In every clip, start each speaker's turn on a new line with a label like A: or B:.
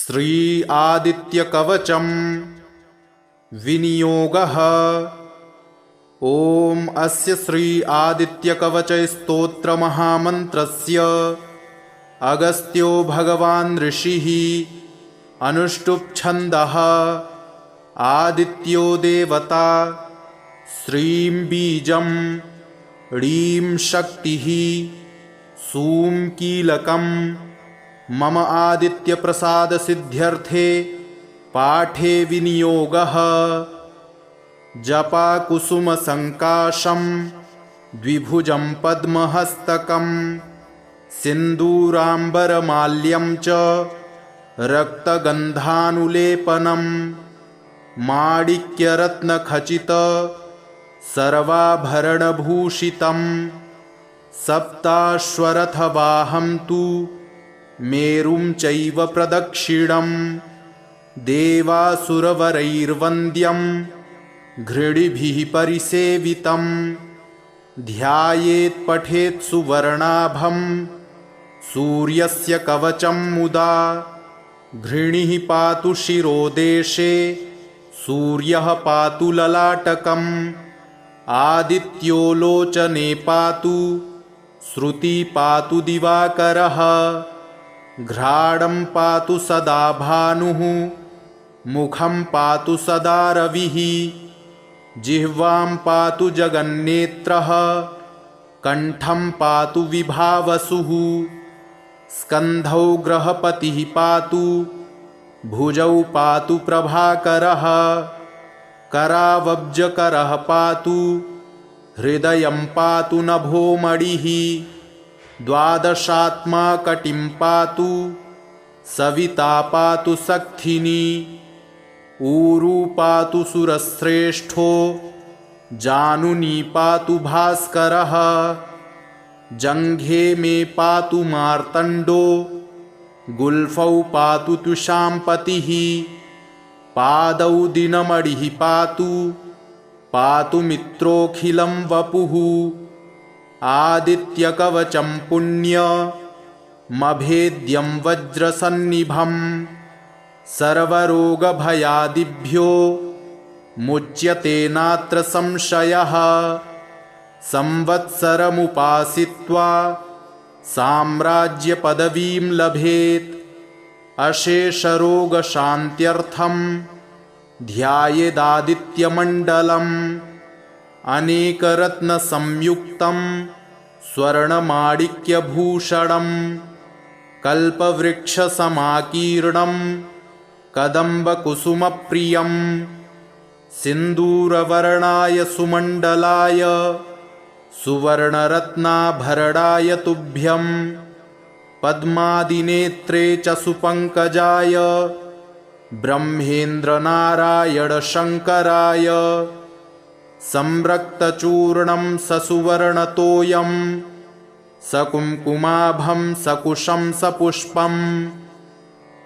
A: श्री आदित्य कवचम विनियोगः। ओम अस्य श्री आदित्य कवच स्तोत्र महामंत्रस्य अगस्त्यो भगवान् ऋषिः अनुष्टुप् छन्दः आदित्यो देवता श्रीं बीजं ह्रीं शक्तिः सूं कीलकं मम आदित्य प्रसाद सिद्ध्यर्थे पाठे विनियोगः। जपा कुसुम संकाशं द्विभुजं पद्महस्तकं सिन्दूराम्बरमाल्यं च रक्तगन्धानुलेपनं माणिक्यरत्नखचित सर्वाभरणभूषितं सप्ताश्वरथवाहं तु मेरुं चैव प्रदक्षिणं देवासुरवरैर्वन्द्यं घृणिभिः परिसेवितं ध्यायेत् पठेत् सुवर्णाभं सूर्यस्य कवचं मुदा घृणिः पातु शिरोदेशे सूर्यः पातु ललाटकम् आदित्यो लोचने पातु श्रुति पातु दिवाकरः घ्राणं पातु सदा भानुः मुखं पातु सदा रविः जिह्वां पातु जगन्नेत्रः कंठं पातु विभावसुः स्कन्धौ ग्रहपतिः पातु भुजौ पातु प्रभाकरः करावब्जकरः पातु हृदयं पातु नभोमणिः द्वादशात्मा कटिं पातु सविता पातु सक्थिनी ऊरू पातु सुरश्रेष्ठो जानुनी पातु भास्करः जङ्घे मे पातु मार्तण्डो गुल्फौ पातु तुषाम्पतिः पादौ दिनमणिः पातु मित्रोऽखिलं वपुः आदित्यकवचं पुण्यमभेद्यं वज्रसन्निभं सर्वरोगभयादिभ्यो मुच्यते नात्र संशयः संवत्सरमुपासित्वा साम्राज्यपदवीं लभेत् अशेषरोगशान्त्यर्थं ध्यायेदादित्यमण्डलम् अनेकरत्नसंयुक्तं स्वर्णमाणिक्यभूषणं कल्पवृक्षसमाकीर्णं कदम्बकुसुमप्रियं सिन्दूरवर्णाय सुमण्डलाय सुवर्णरत्नाभरणाय तुभ्यं पद्मादिनेत्रे च सुपङ्कजाय ब्रह्मेन्द्रनारायणशङ्कराय संरक्तचूर्णं ससुवर्णतोयं सकुङ्कुमाभं सकुशं सपुष्पं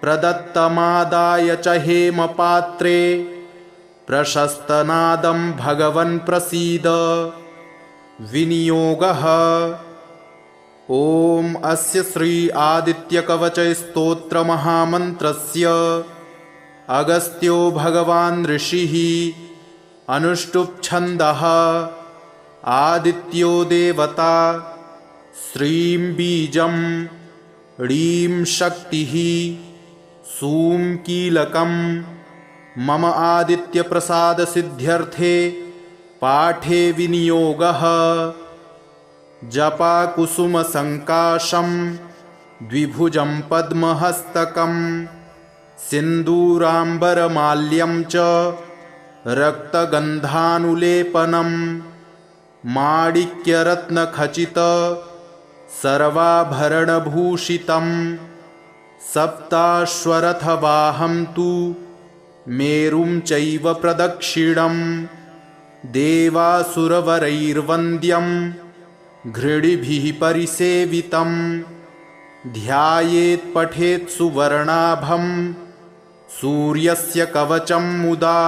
A: प्रदत्तमादाय च हेमपात्रे प्रशस्तनादं भगवन् प्रसीद। विनियोगः। ओम अस्य श्री आदित्य कवच स्तोत्र महामंत्रस्य अगस्त्यो भगवान् ऋषिः अनुष्टुप् छन्दः आदित्यो देवता श्रीं बीजं ह्रीं शक्तिः सूं कीलकं मम आदित्य प्रसाद सिद्ध्यर्थे पाठे विनियोगः। जपा कुसुम संकाशं द्विभुजं पद्महस्तकं सिन्दूराम्बरमाल्यं च रक्तगन्धानुलेपनं माणिक्यरत्नखचित सर्वाभरणभूषितं सप्ताश्वरथवाहं तु मेरुं चैव प्रदक्षिणं देवासुरवरैर्वन्द्यं घृणिभिः परिसेवितं ध्यायेत् पठेत् सुवर्णाभं सूर्यस्य कवचं मुदा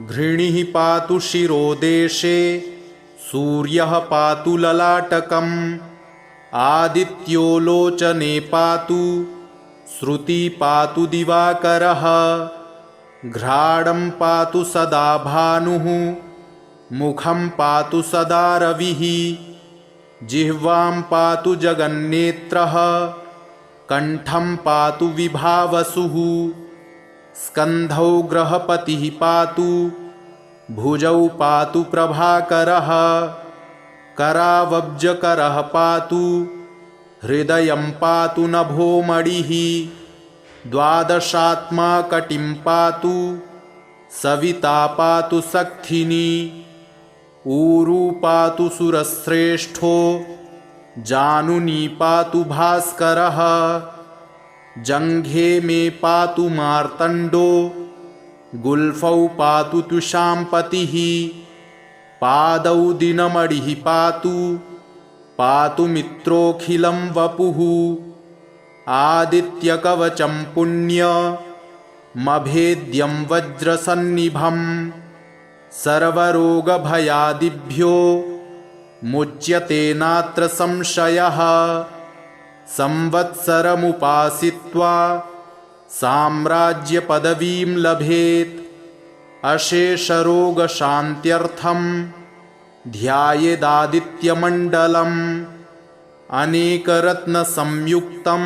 A: घृणिः पातु शिरोदेशे सूर्यः पातु ललाटकम् आदित्यो लोचने पातु श्रुति पातु दिवाकरः घ्राणं पातु सदा भानुः मुखं पातु सदा रविः जिह्वां पातु जगन्नेत्रः कंठं पातु विभावसुः स्कन्धौ ग्रहपतिः पातु भुजौ पातु प्रभाकरः करावब्जकरः पातु हृदयं पातु नभोमणिः द्वादशात्मा कटिं पातु सविता पातु सक्थिनी ऊरू पातु सुरश्रेष्ठो जानुनी पातु भास्करः जङ्घे मे पातु मार्तण्डो गुल्फौ पातु तुषाम्पतिः पादौ दिनमणिः पातु मित्रोऽखिलं वपुः आदित्यकवचं पुण्यमभेद्यं वज्रसन्निभं सर्वरोगभयादिभ्यो मुच्यते नात्र संशयः संवत्सरमुपासित्वा साम्राज्यपदवीं लभेत् अशेषरोगशान्त्यर्थं ध्यायेदादित्यमण्डलम् अनेकरत्नसंयुक्तं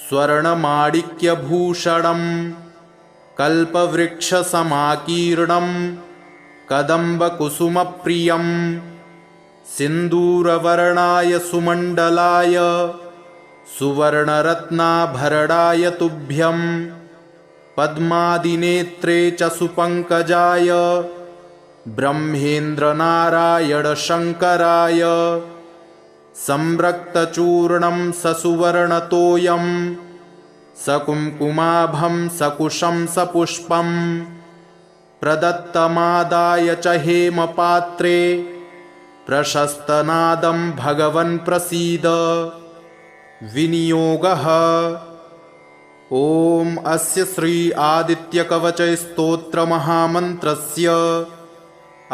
A: स्वर्णमाणिक्यभूषणं कल्पवृक्षसमाकीर्णं कदम्बकुसुमप्रियं सिन्दूरवर्णाय सुमण्डलाय सुवर्णरत्नाभरणाय तुभ्यं पद्मादिनेत्रे च सुपङ्कजाय ब्रह्मेन्द्रनारायणशङ्कराय संरक्तचूर्णं ससुवर्णतोयं सकुङ्कुमाभं सकुशं सपुष्पं प्रदत्तमादाय च हेमपात्रे प्रशस्तनादं भगवन् प्रसीद विनियोगः ॐ अस्य श्री आदित्यकवचस्तोत्रमहामन्त्रस्य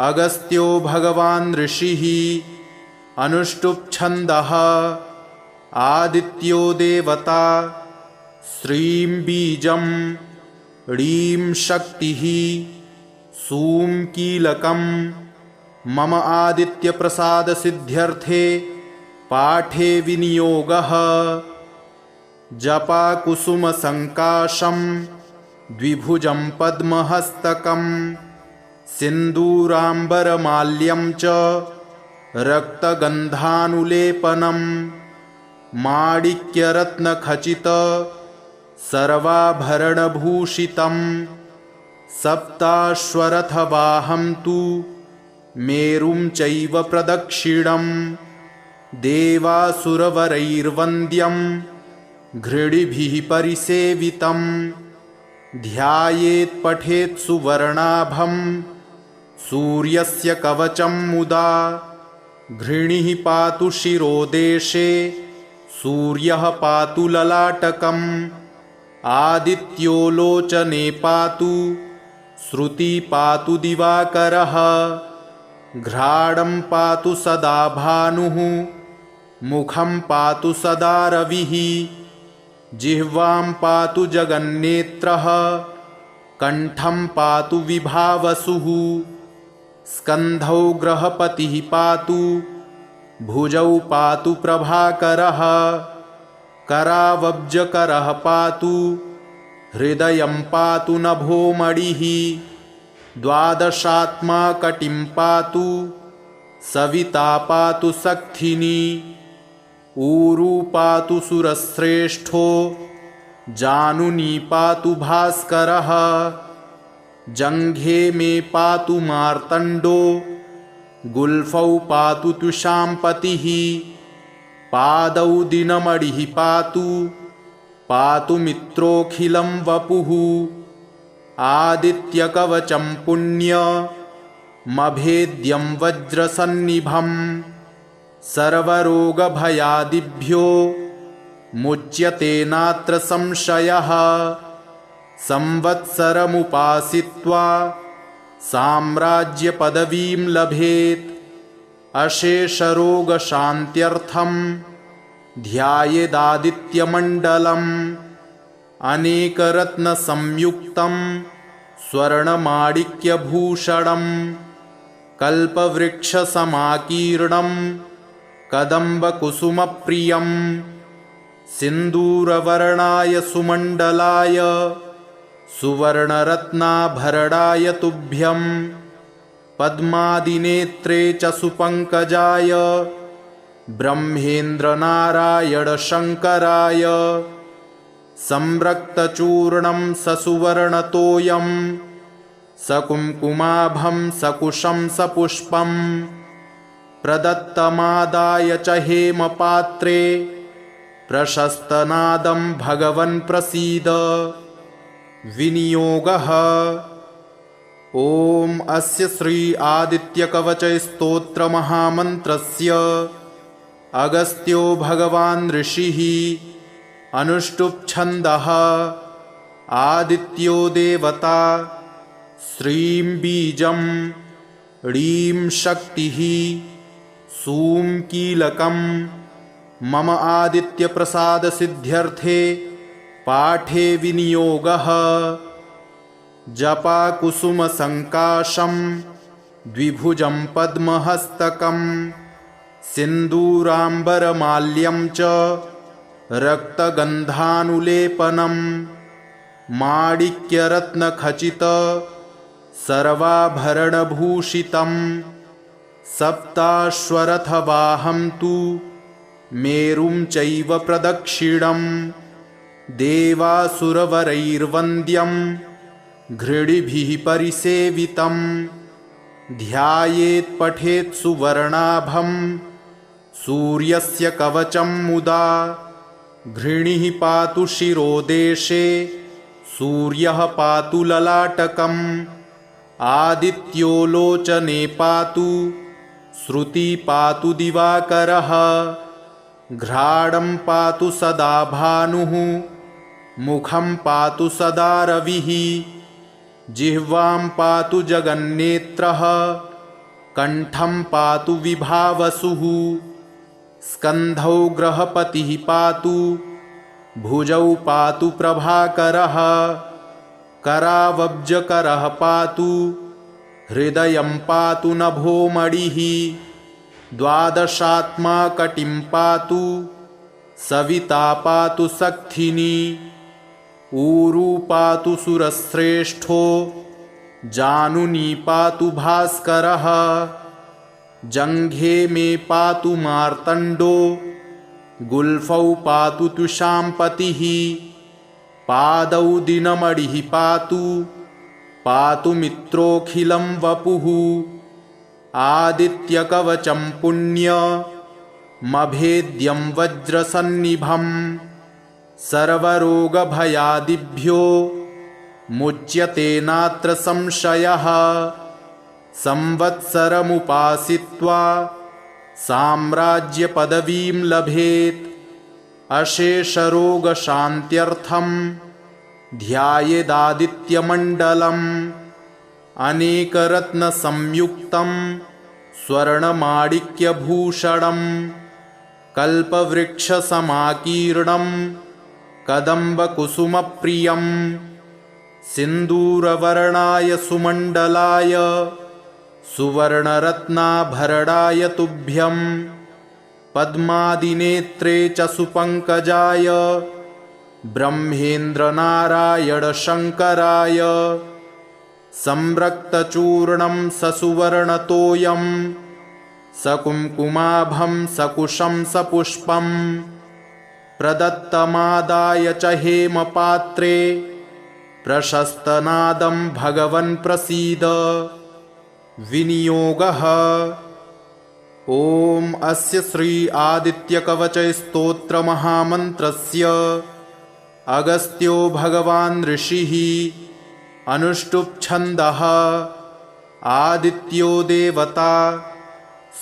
A: अगस्त्यो भगवान् ऋषिः अनुष्टुप् आदित्यो देवता श्रीं बीजं ह्रीं शक्तिः सूं कीलकं मम आदित्यप्रसादसिद्ध्यर्थे पाठे विनियोगः जपाकुसुमसङ्काशं द्विभुजं पद्महस्तकं सिन्दूराम्बरमाल्यं च रक्तगन्धानुलेपनं माणिक्यरत्नखचित सर्वाभरणभूषितं सप्ताश्वरथवाहं तु मेरुं चैव प्रदक्षिणं देवासुरवरैर्वन्द्यं घृणिभिः परिसेवितं ध्यायेत् पठेत् सुवर्णाभं सूर्यस्य कवचं मुदा घृणिः पातु शिरोदेशे सूर्यः पातु ललाटकम् आदित्यो लोचने पातु श्रुति पातु दिवाकरः घ्राणं पातु सदा भानुः मुखं पातु सदा रविः जिह्वां पातु जगन्नेत्रः कंठं पातु विभावसुः स्कन्धौ ग्रहपतिः पातु भुजौ पातु प्रभाकरः करावब्जकरः पातु हृदयं पातु नभोमणिः द्वादशात्मा कटिं पातु सविता पातु सक्थिनी ऊरू पातु सुरश्रेष्ठो जानुनी पातु भास्करः जङ्घे मे पातु मार्तण्डो गुल्फौ पातु तुषाम्पतिः पादौ दिनमणिः पातु मित्रोऽखिलं वपुः आदित्यकवचं पुण्यमभेद्यं वज्रसन्निभं सर्वरोगभयादिभ्यो मुच्यते नात्र संशयः संवत्सरमुपासित्वा साम्राज्यपदवीं लभेत् अशेषरोगशान्त्यर्थं ध्यायेदादित्यमण्डलम् अनेकरत्नसंयुक्तं स्वर्णमाणिक्यभूषणं कल्पवृक्षसमाकीर्णं कदम्बकुसुमप्रियं सिन्दूरवर्णाय सुमण्डलाय सुवर्णरत्नाभरणाय तुभ्यं पद्मादिनेत्रे च सुपङ्कजाय ब्रह्मेन्द्रनारायणशङ्कराय संरक्तचूर्णं ससुवर्णतोयं सकुङ्कुमाभं सकुशं सपुष्पं प्रदत्तमादाय च हेमपात्रे प्रशस्तनादं भगवन् प्रसीद। विनियोगः। ॐ अस्य श्री आदित्यकवचस्तोत्रमहामन्त्रस्य अगस्त्यो भगवान् ऋषिः अनुष्टुप् छन्दः आदित्यो देवता श्रीं बीजं ह्रीं शक्तिः सूं कीलकं मम आदित्यप्रसादसिद्ध्यर्थे पाठे विनियोगः। जपाकुसुमसङ्काशं द्विभुजं पद्महस्तकं सिन्दूराम्बरमाल्यं च रक्तगन्धानुलेपनं माणिक्यरत्नखचित सर्वाभरणभूषितं सप्ताश्वरथवाहं तु मेरुं चैव प्रदक्षिणं देवासुरवरैर्वन्द्यं घृणिभिः परिसेवितं ध्यायेत् पठेत् सुवर्णाभं सूर्यस्य कवचं मुदा घृणिः पातु शिरोदेशे सूर्यः पातु ललाटकम् आदित्यो लोचने पातु श्रुति पातु दिवाकरः घ्राणं पातु सदा भानुः मुखं पातु सदा रविः जिह्वां पातु जगन्नेत्रः कण्ठं पातु विभावसुः स्कन्धौ ग्रहपतिः पातु भुजौ पातु प्रभाकरः करावब्जकरः पातु हृदयं पातु नभोमणिः द्वादशात्मा कटिं पातु सविता पातु सक्थिनी ऊरू पातु सुरश्रेष्ठो जानुनी पातु भास्करः जङ्घे मे पातु मार्तण्डो गुल्फौ पातु तुषाम्पतिः पादौ दिनमणिः पातु मित्रोऽखिलं वपुः आदित्यकवचं पुण्यमभेद्यं वज्रसन्निभं सर्वरोगभयादिभ्यो मुच्यते नात्र संशयः संवत्सरमुपासित्वा साम्राज्यपदवीं लभेत् अशेषरोगशान्त्यर्थं ध्यायेदादित्यमण्डलम् अनेकरत्नसंयुक्तं स्वर्णमाणिक्यभूषणं कल्पवृक्षसमाकीर्णं कदम्बकुसुमप्रियं सिन्दूरवर्णाय सुमण्डलाय सुवर्णरत्नाभरणाय तुभ्यं पद्मादिनेत्रे च सुपङ्कजाय ब्रह्मेन्द्रनारायणशङ्कराय संरक्तचूर्णं ससुवर्णतोयं सकुङ्कुमाभं सकुशं सपुष्पं प्रदत्तमादाय च हेमपात्रे प्रशस्तनादं भगवन् प्रसीद। विनियोगः। ॐ अस्य श्री आदित्यकवचस्तोत्रमहामन्त्रस्य अगस्त्यो भगवान् ऋषिः अनुष्टुप् छन्दः आदित्यो देवता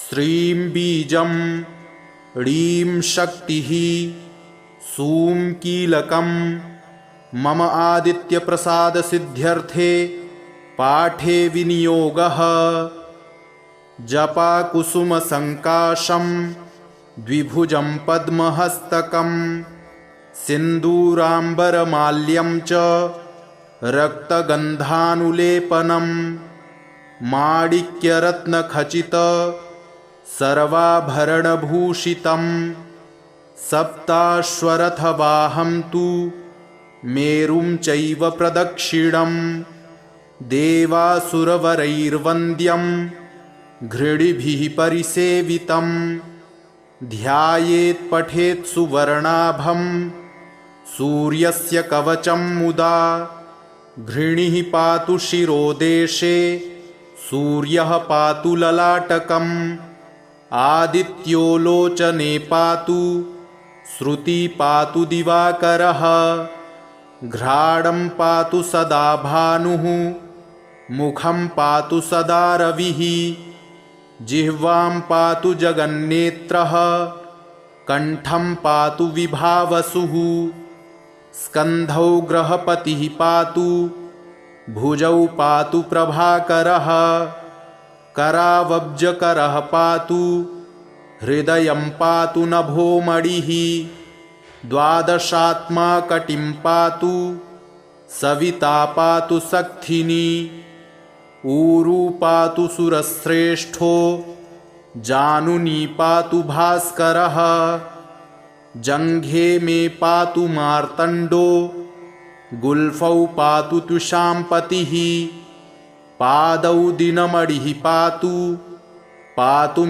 A: श्रीं बीजं ह्रीं शक्तिः सूं कीलकं मम आदित्यप्रसादसिद्ध्यर्थे पाठे विनियोगः। जपाकुसुमसङ्काशं द्विभुजं पद्महस्तकं सिन्दूराम्बरमाल्यं च रक्तगन्धानुलेपनं माणिक्यरत्नखचित सर्वाभरणभूषितं सप्ताश्वरथवाहं तु मेरुं चैव प्रदक्षिणं देवासुरवरैर्वन्द्यं घृणिभिः परिसेवितं ध्यायेत् पठेत् सुवर्णाभं सूर्यस्य कवचं मुदा घृणिः पातु शिरोदेशे सूर्यः पातु ललाटकम् आदित्यो लोचने पातु श्रुति पातु दिवाकरः घ्राणं पातु सदा भानुः मुखं पातु सदा रविः जिह्वां पातु जगन्नेत्रः कण्ठं पातु विभावसुः स्कन्धौ ग्रहपतिः पातु भुजौ पातु प्रभाकरः करावब्जकरः पातु हृदयं पातु नभोमणिः द्वादशात्मा कटिं पातु सविता पातु सक्थिनी ऊरू पातु सुरश्रेष्ठो जानुनी पातु भास्करः जङ्घे मे पातु मार्तण्डो गुल्फौ पातु तुषाम्पतिः पादौ दिनमणिः पातु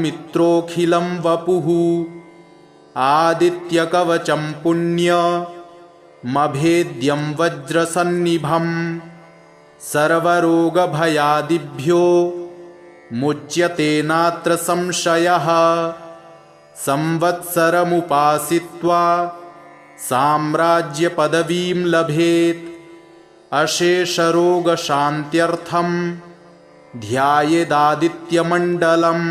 A: मित्रोऽखिलं वपुः आदित्यकवचं पुण्यमभेद्यं वज्रसन्निभं सर्वरोगभयादिभ्यो मुच्यते नात्र संशयः संवत्सरमुपासित्वा साम्राज्यपदवीं लभेत् अशेषरोगशान्त्यर्थं ध्यायेदादित्यमण्डलम्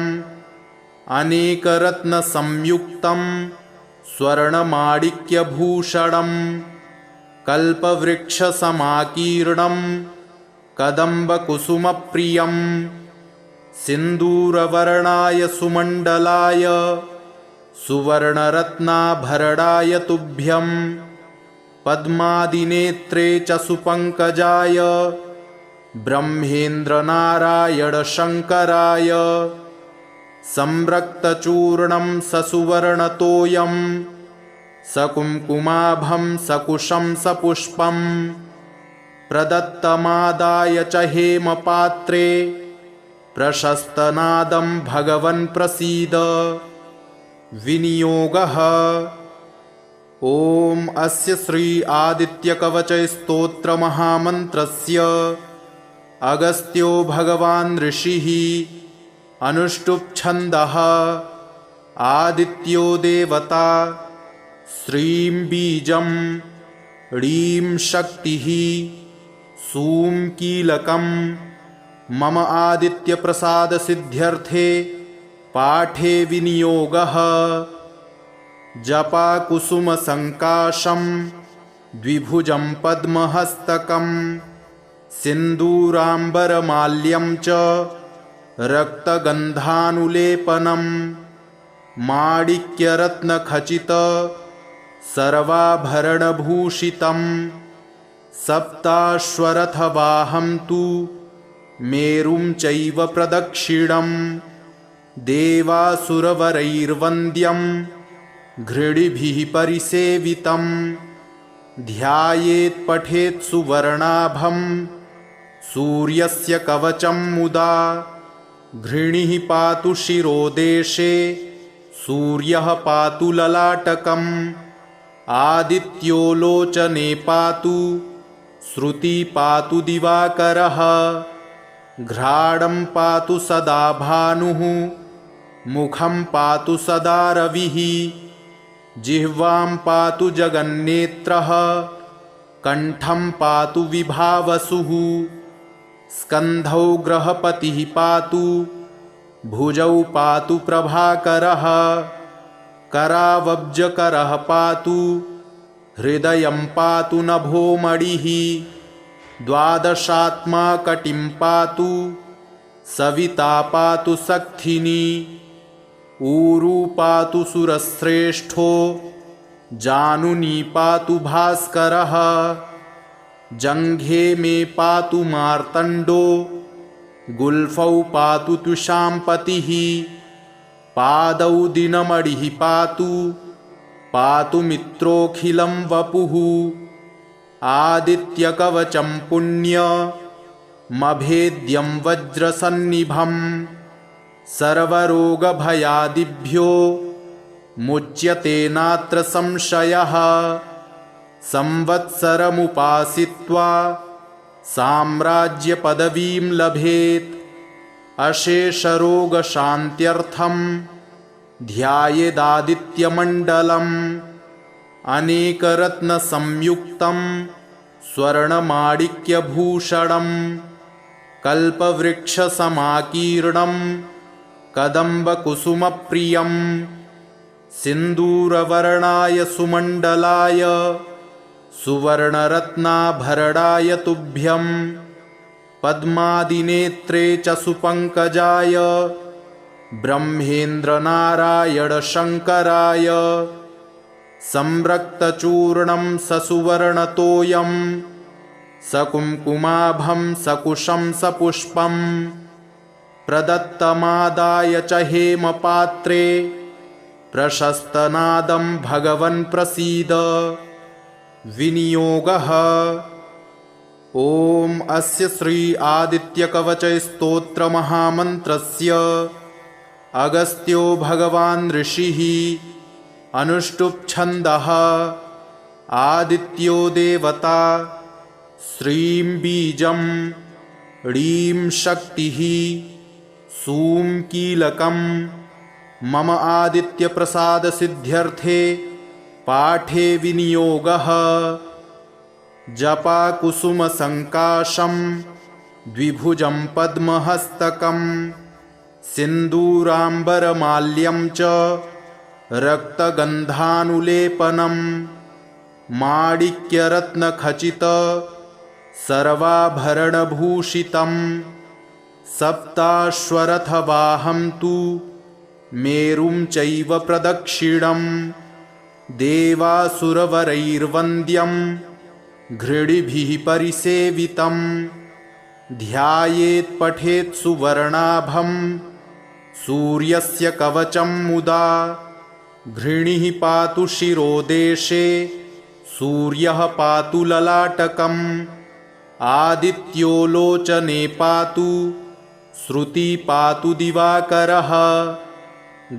A: अनेकरत्नसंयुक्तं स्वर्णमाणिक्यभूषणं कल्पवृक्षसमाकीर्णं कदम्बकुसुमप्रियं सिन्दूरवर्णाय सुमण्डलाय सुवर्णरत्नाभरणाय तुभ्यं पद्मादिनेत्रे च सुपङ्कजाय ब्रह्मेन्द्रनारायणशङ्कराय संरक्तचूर्णं ससुवर्णतोयं सकुङ्कुमाभं सकुशं सपुष्पं प्रदत्तमादाय च हेमपात्रे प्रशस्तनादं भगवन् प्रसीद। विनियोगः। ॐ अस्य श्री आदित्यकवचस्तोत्रमहामन्त्रस्य अगस्त्यो भगवान् ऋषिः अनुष्टुप् छन्दः आदित्यो देवता श्रीं बीजं ह्रीं शक्तिः सूं कीलकं मम आदित्यप्रसादसिद्ध्यर्थे पाठे विनियोगः। जपाकुसुमसङ्काशं द्विभुजं पद्महस्तकं सिन्दूराम्बरमाल्यं च रक्तगन्धानुलेपनं माणिक्यरत्नखचित सर्वाभरणभूषितं सप्ताश्वरथवाहं तु मेरुं चैव प्रदक्षिणं देवासुरवरैर्वन्द्यं घृणिभिः परिसेवितं ध्यायेत् पठेत् सुवर्णाभं सूर्यस्य कवचं मुदा घृणिः पातु शिरोदेशे सूर्यः पातु ललाटकम् आदित्यो लोचने पातु श्रुति पातु दिवाकरः घ्राणं पातु सदा भानुः मुखं पातु सदा रविः जिह्वां पातु जगन्नेत्रः कण्ठं पातु विभावसुः स्कन्धौ ग्रहपतिः पातु भुजौ पातु प्रभाकरः करावब्जकरः पातु हृदयं पातु नभोमणिः द्वादशात्मा कटिं पातु सविता पातु सक्थिनी ऊरू पातु सुरश्रेष्ठो जानुनी पातु भास्करः जङ्घे मे पातु मार्तण्डो गुल्फौ पातु तुषाम्पतिः पादौ दिनमणिः पातु मित्रोऽखिलं वपुः आदित्यकवचं पुण्यमभेद्यं वज्रसन्निभं सर्वरोगभयादिभ्यो मुच्यते नात्र संशयः संवत्सरमुपासित्वा साम्राज्यपदवीं लभेत् अशेषरोगशान्त्यर्थं ध्यायेदादित्यमण्डलम् अनेकरत्नसंयुक्तं स्वर्णमाणिक्यभूषणं कल्पवृक्षसमाकीर्णं कदम्बकुसुमप्रियं सिन्दूरवर्णाय सुमण्डलाय सुवर्णरत्नाभरणाय तुभ्यं पद्मादिनेत्रे च सुपङ्कजाय ब्रह्मेन्द्रनारायणशङ्कराय संरक्तचूर्णं ससुवर्णतोयं सकुङ्कुमाभं सकुशं सपुष्पं प्रदत्तमादाय च हेमपात्रे प्रशस्तनादं भगवन् प्रसीद विनियोगः। ॐ अस्य श्री आदित्यकवचस्तोत्रमहामन्त्रस्य अगस्त्यो भगवान् ऋषिः अनुष्टुप् छन्दः आदित्यो देवता श्रीं बीजं ह्रीं शक्तिः सूं कीलकं मम आदित्यप्रसादसिद्ध्यर्थे पाठे विनियोगः। जपाकुसुमसङ्काशं द्विभुजं पद्महस्तकं सिन्दूराम्बरमाल्यं च रक्तगन्धानुलेपनं माणिक्यरत्नखचित सर्वाभरणभूषितं सप्ताश्वरथवाहं तु मेरुं चैव प्रदक्षिणं देवासुरवरैर्वन्द्यं घृणिभिः परिसेवितं ध्यायेत् पठेत् सुवर्णाभं सूर्यस्य कवचं मुदा घृणिः पातु शिरोदेशे सूर्यः पातु ललाटकम् आदित्यो लोचने पातु श्रुति पातु दिवाकरः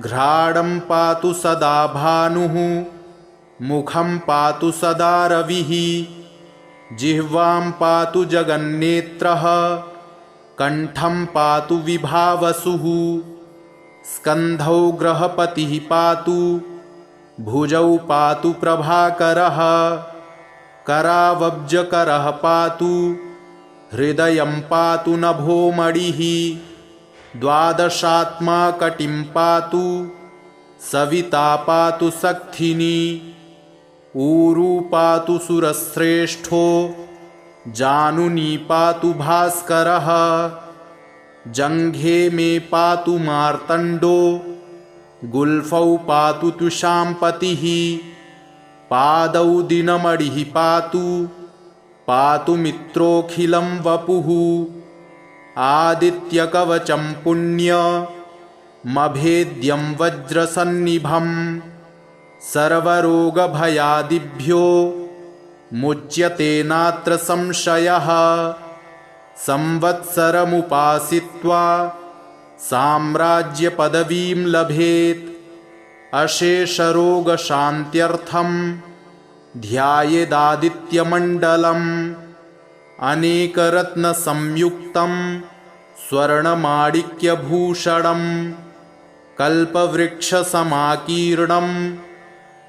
A: घ्राणं पातु सदा भानुः मुखं पातु सदा रविः जिह्वां पातु जगन्नेत्रः कण्ठं पातु विभावसुः स्कन्धौ ग्रहपतिः पातु भुजौ पातु प्रभाकरः करावब्जकरः पातु हृदयं पातु नभोमणिः द्वादशात्मा कटिं पातु सविता पातु सक्थिनी ऊरू पातु सुरश्रेष्ठो जानुनी पातु भास्करः जङ्घे मे पातु मार्तण्डो गुल्फौ पातु तुषाम्पतिः पादौ दिनमणिः पातु मित्रोऽखिलं वपुः आदित्यकवचं पुण्यमभेद्यं वज्रसन्निभं सर्वरोगभयादिभ्यो मुच्यते नात्र संशयः संवत्सरमुपासित्वा साम्राज्यपदवीं लभेत् अशेषरोगशान्त्यर्थं ध्यायेदादित्यमण्डलम् अनेकरत्नसंयुक्तं स्वर्णमाणिक्यभूषणं कल्पवृक्षसमाकीर्णं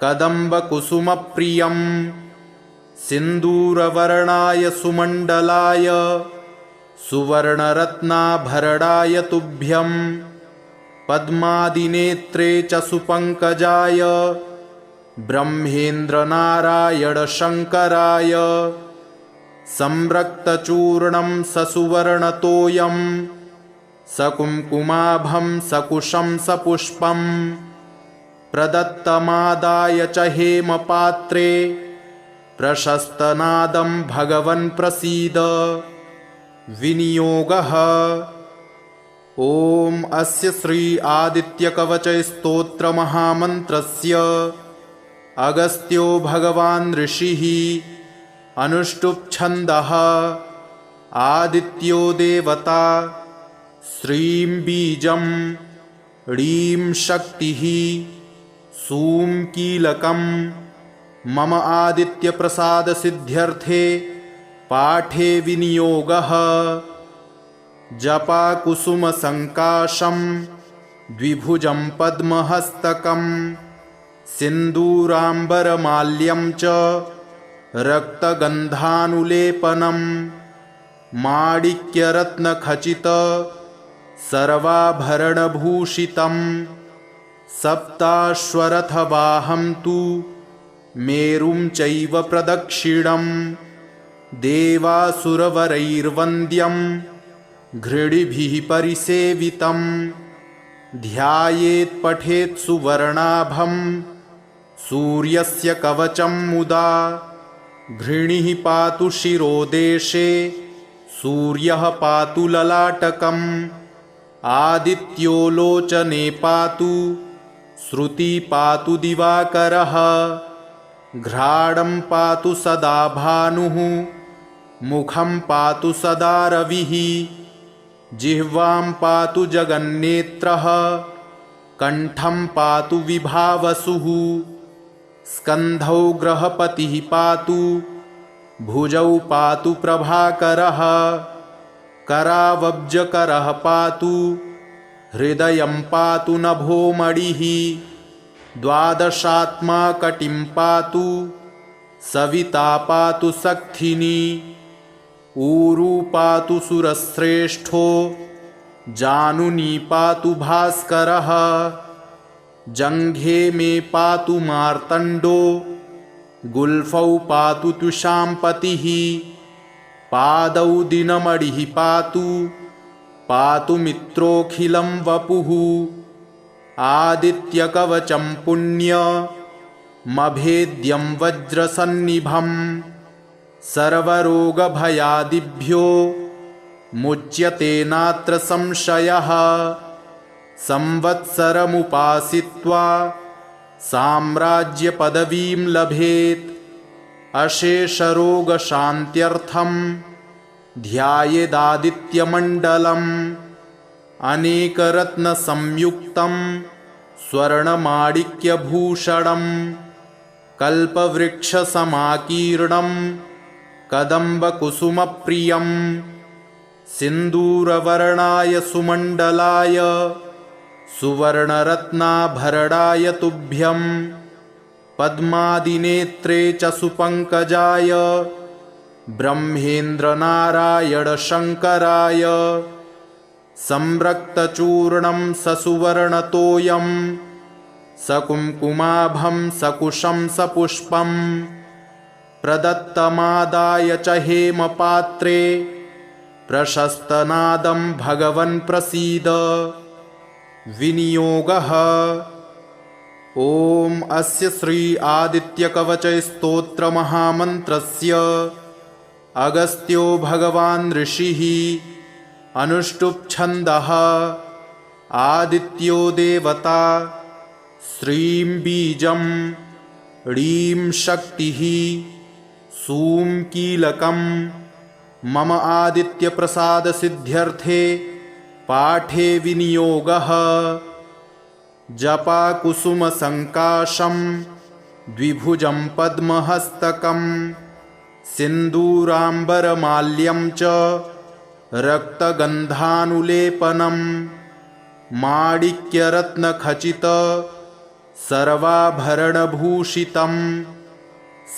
A: कदम्बकुसुमप्रियं सिन्दूरवर्णाय सुमण्डलाय सुवर्णरत्नाभरणाय तुभ्यं पद्मादिनेत्रे च सुपङ्कजाय ब्रह्मेन्द्रनारायणशङ्कराय संरक्तचूर्णं ससुवर्णतोयं सकुङ्कुमाभं सकुशं सपुष्पं प्रदत्तमादाय च हेमपात्रे प्रशस्तनादं भगवन् प्रसीद। विनियोगः। ॐ अस्य श्री आदित्यकवचस्तोत्रमहामन्त्रस्य अगस्त्यो भगवान् ऋषिः अनुष्टुप् छन्दः। आदित्यो देवता, श्रीं बीजं, ह्रीं शक्तिः, सूं कीलकम्। मम आदित्यप्रसादसिद्ध्यर्थे पाठे विनियोगः। जपाकुसुमसङ्काशं द्विभुजं पद्महस्तकं सिन्दूराम्बरमाल्यं च रक्तगन्धानुलेपनं माणिक्यरत्नखचित सर्वाभरणभूषितं सप्ताश्वरथवाहं तु मेरुं चैव प्रदक्षिणं देवासुरवरैर्वन्द्यं घृणिभिः परिसेवितं ध्यायेत् पठेत् सुवर्णाभं सूर्यस्य कवचं मुदा घृणिः पातु शिरोदेशे सूर्यः पातु ललाटकम् आदित्यो लोचने पातु श्रुति पातु दिवाकरः घ्राणं पातु सदा भानुः मुखं पातु सदा रविः जिह्वां पातु जगन्नेत्रः कण्ठं पातु विभावसुः स्कन्धौ ग्रहपतिः पातु भुजौ पातु प्रभाकरः करावब्जकरः पातु हृदयं पातु नभोमणिः द्वादशात्मा कटिं पातु सविता पातु सक्थिनी ऊरू पातु सुरश्रेष्ठो जानुनी पातु भास्करः जङ्घे मे पातु मार्तण्डो गुल्फौ पातु तुषाम्पतिः पादौ दिनमणिः पातु मित्रोऽखिलं वपुः आदित्यकवचं पुण्यमभेद्यं वज्रसन्निभं सर्वरोगभयादिभ्यो मुच्यते नात्र संशयः संवत्सरमुपासित्वा साम्राज्यपदवीं लभेत् अशेषरोगशान्त्यर्थं ध्यायेदादित्यमण्डलम् अनेकरत्नसंयुक्तं स्वर्णमाणिक्यभूषणं कल्पवृक्षसमाकीर्णं कदम्बकुसुमप्रियं सिन्दूरवर्णाय सुमण्डलाय सुवर्णरत्नाभरणाय तुभ्यं पद्मादिनेत्रे च सुपङ्कजाय ब्रह्मेन्द्रनारायणशङ्कराय संरक्तचूर्णं ससुवर्णतोयं सकुङ्कुमाभं सकुशं सपुष्पं प्रदत्तमादाय च हेमपात्रे प्रशस्तनादं भगवन् प्रसीद। विनियोगः। ॐ अस्य श्री आदित्यकवचस्तोत्रमहामन्त्रस्य अगस्त्यो भगवान् ऋषिः अनुष्टुप् छन्दः। आदित्यो देवता, श्रीं बीजं, ह्रीं शक्तिः, सूं कीलकम्। मम आदित्यप्रसादसिद्ध्यर्थे पाठे विनियोगः। जपाकुसुमसङ्काशं द्विभुजं पद्महस्तकं सिन्दूराम्बरमाल्यं च रक्तगन्धानुलेपनं माणिक्यरत्नखचित सर्वाभरणभूषितं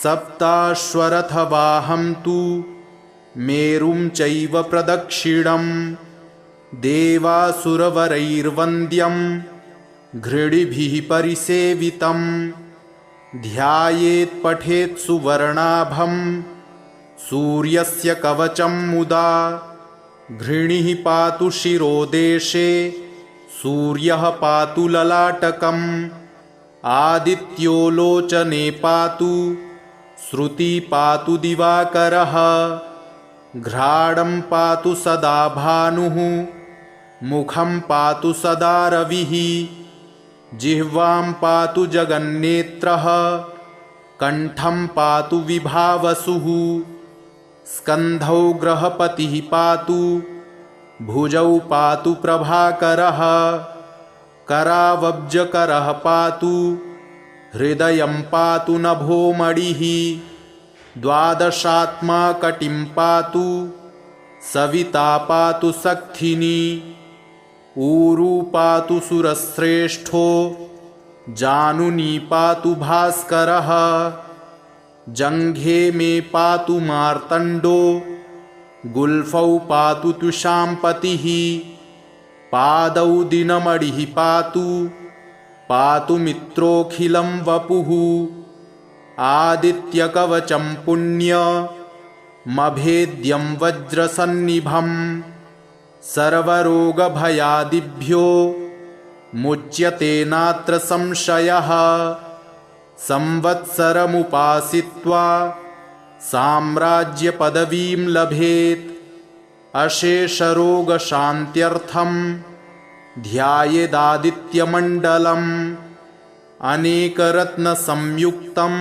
A: सप्ताश्वरथवाहं तु मेरुं चैव प्रदक्षिणं देवासुरवरैर्वन्द्यं घृणिभिः परिसेवितं ध्यायेत् पठेत् सुवर्णाभं सूर्यस्य कवचं मुदा घृणिः पातु शिरोदेशे सूर्यः पातु ललाटकम् आदित्यो लोचने पातु श्रुति पातु दिवाकरः घ्राणं पातु सदा भानुः मुखं पातु सदा रविः जिह्वां पातु जगन्नेत्रः कंठं पातु विभावसुः स्कन्धौ ग्रहपतिः पातु भुजौ पातु प्रभाकरः करावब्जकरः पातु हृदयं पातु नभोमणिः द्वादशात्मा कटिं पातु सविता पातु सक्थिनी ऊरू पातु सुरश्रेष्ठो जानुनी पातु भास्करः जङ्घे मे पातु मार्तण्डो गुल्फौ पातु तुषाम्पतिः पादौ दिनमणिः पातु मित्रोऽखिलं वपुः आदित्यकवचं पुण्यमभेद्यं वज्रसन्निभं सर्वरोगभयादिभ्यो मुच्यते नात्र संशयः संवत्सरमुपासित्वा साम्राज्यपदवीं लभेत् अशेषरोगशान्त्यर्थं ध्यायेदादित्यमण्डलम् अनेकरत्नसंयुक्तं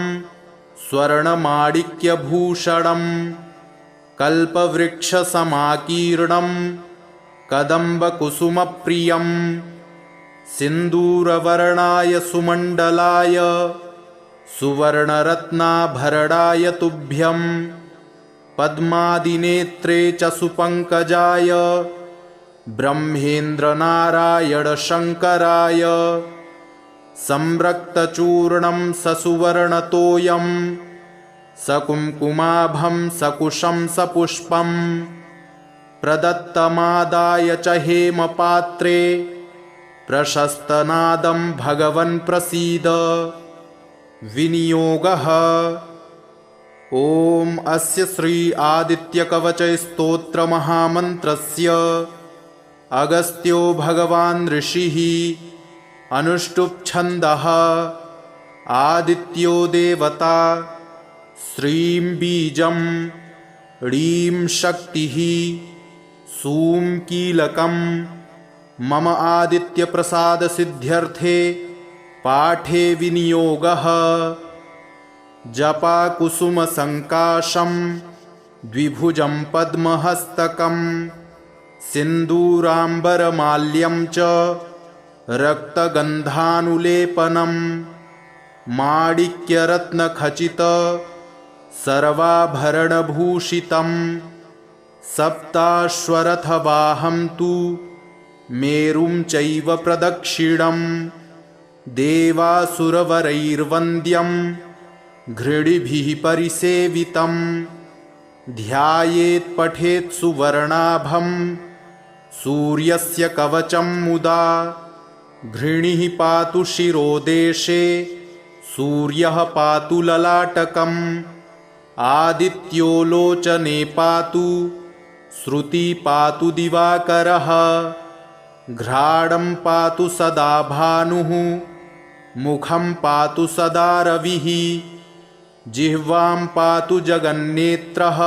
A: स्वर्णमाणिक्यभूषणं कल्पवृक्षसमाकीर्णं कदम्बकुसुमप्रियं सिन्दूरवर्णाय सुमण्डलाय सुवर्णरत्नाभरणाय तुभ्यं पद्मादिनेत्रे च सुपङ्कजाय ब्रह्मेन्द्रनारायणशङ्कराय संरक्तचूर्णं ससुवर्णतोयं सकुङ्कुमाभं सकुशं सपुष्पं प्रदत्तमादाय च हेमपात्रे प्रशस्तनादं भगवन् प्रसीद विनियोगः ॐ अस्य श्री आदित्यकवचस्तोत्रमहामन्त्रस्य अगस्त्यो भगवान् ऋषिः अनुष्टुप् छन्दः आदित्यो देवता श्रीं बीजं ह्रीं शक्तिः सूं कीलकं मम आदित्यप्रसादसिद्ध्यर्थे पाठे विनियोगः जपाकुसुमसङ्काशं द्विभुजं पद्महस्तकं सिन्दूराम्बरमाल्यं च रक्तगन्धानुलेपनं माणिक्यरत्नखचित सर्वाभरणभूषितं सप्ताश्वरथवाहं तु मेरुं चैव प्रदक्षिणं देवासुरवरैर्वन्द्यं घृणिभिः परिसेवितं ध्यायेत् पठेत् सुवर्णाभं सूर्यस्य कवचं मुदा घृणिः पातु शिरोदेशे सूर्यः पातु ललाटकम् आदित्यो लोचने पातु श्रुति पातु दिवाकरः घ्राणं पातु सदा भानुः मुखं पातु सदा रविः जिह्वां पातु जगन्नेत्रः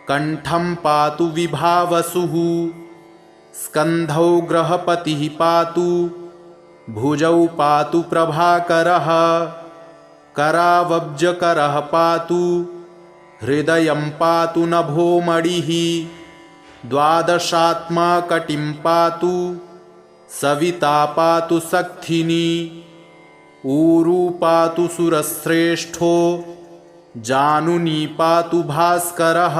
A: कंठं पातु विभावसुः स्कन्धौ ग्रहपतिः पातु भुजौ पातु प्रभाकरः करावब्जकरः पातु हृदयं पातु नभोमणिः द्वादशात्मा कटिं पातु सविता पातु सक्थिनी ऊरू पातु सुरश्रेष्ठो जानुनी पातु भास्करः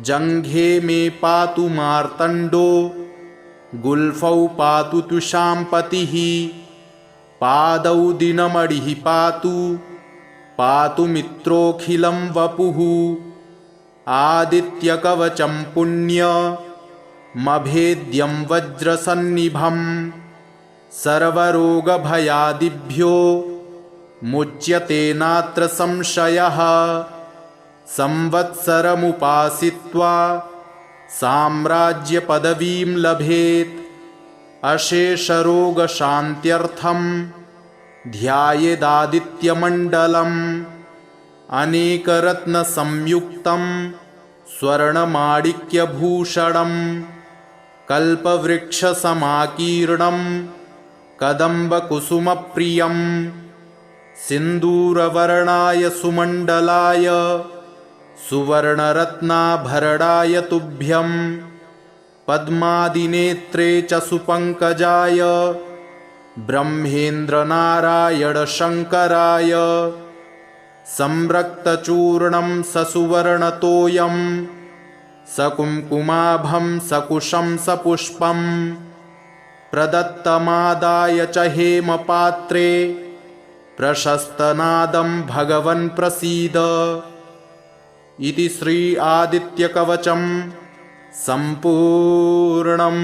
A: जङ्घे मे पातु मार्तण्डो गुल्फौ पातु तुषाम्पतिः पादौ दिनमणिः पातु मित्रोऽखिलं वपुः आदित्यकवचं पुण्यमभेद्यं वज्रसन्निभं सर्वरोगभयादिभ्यो मुच्यते नात्र संशयः संवत्सरमुपासित्वा साम्राज्यपदवीं लभेत् अशेषरोगशान्त्यर्थं ध्यायेदादित्यमण्डलम् अनेकरत्नसंयुक्तं स्वर्णमाणिक्यभूषणं कल्पवृक्षसमाकीर्णं कदम्बकुसुमप्रियं सिन्दूरवर्णाय सुमण्डलाय सुवर्णरत्नाभरणाय तुभ्यं पद्मादिनेत्रे च सुपङ्कजाय ब्रह्मेन्द्रनारायणशङ्कराय संरक्तचूर्णं ससुवर्णतोयं सकुङ्कुमाभं सकुशं सपुष्पं प्रदत्तमादाय च हेमपात्रे प्रशस्तनादं भगवन् प्रसीद इति श्री आदित्यकवचं सम्पूर्णम्।